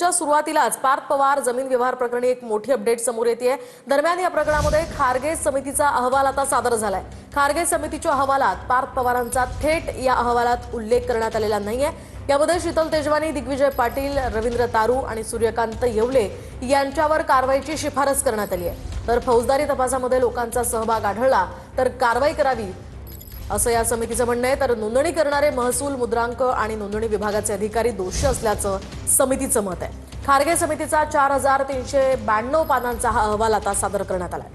च्या सुरुवातीलाच पार्थ पवार जमीन व्यवहार प्रकरणी एक मोठी अपडेट समोर येते। दरम्यान या प्रकरणामध्ये खारगे समितीचा अहवाल आता सादर झालाय। खारगे समितीच्या अहवालात पार्थ पवारांचा थेट या अहवालात उल्लेख करण्यात आलेला नाहीये। यामध्ये शीतल तेजवानी, दिग्विजय पाटील, रवींद्र तारू आणि सूर्यकांत येवले यांच्यावर कारवाईची शिफारस करण्यात आली आहे। तर फौजदारी तपासामध्ये लोकांचा सहभाग आढळला तर कारवाई करावी असं या समितीचं म्हणणं आहे। तर नोंदणी करणारे महसूल, मुद्रांक आणि नोंदणी विभागाचे अधिकारी दोषी असल्याचं समितीचं मत आहे। खारगे समितीचा 4392 पानांचा हा अहवाल आता सादर करण्यात आलाय।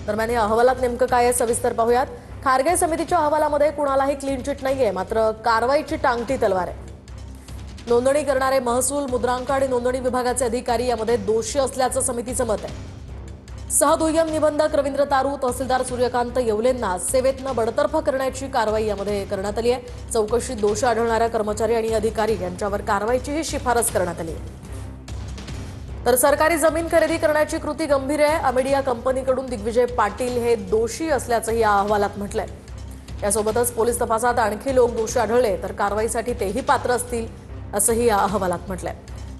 दरम्यान या अहवालात नेमकं काय आहे सविस्तर पाहूयात। खारगे समितीच्या अहवालामध्ये कुणालाही क्लीन चिट नाहीये, मात्र कारवाईची टांगती तलवार आहे। नोंदणी करणारे महसूल, मुद्रांक आणि नोंदणी विभागाचे अधिकारी यामध्ये दोषी असल्याचं समितीचं मत आहे। सहदुय्यम निबंधक रवींद्र तारू, तहसीलदार सूर्यकांत येवलेंना सेवेतनं बडतर्फ करण्याची कारवाई यामध्ये करण्यात आली आहे। चौकशीत दोष आढळणाऱ्या कर्मचारी आणि अधिकारी यांच्यावर कारवाईचीही शिफारस करण्यात आली आहे। तर सरकारी जमीन खरेदी करण्याची कृती गंभीर आहे। अमेडिया कंपनीकडून दिग्विजय पाटील हे दोषी असल्याचंही या अहवालात म्हटलंय। यासोबतच पोलीस तपासात आणखी लोक दोषी आढळले तर कारवाईसाठी तेही पात्र असतील असंही या अहवालात म्हटलंय।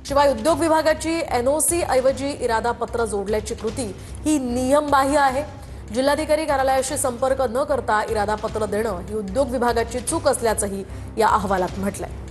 शिवाय उद्योग विभागाची एनओसी ऐवजी इरादा पत्र जोडल्याची कृती ही नियमबाह्य आहे। जिल्हाधिकारी कार्यालयाशी संपर्क न करता इरादा पत्र देणं ही उद्योग विभागाची चूक असल्याचंही या अहवालात म्हटलंय।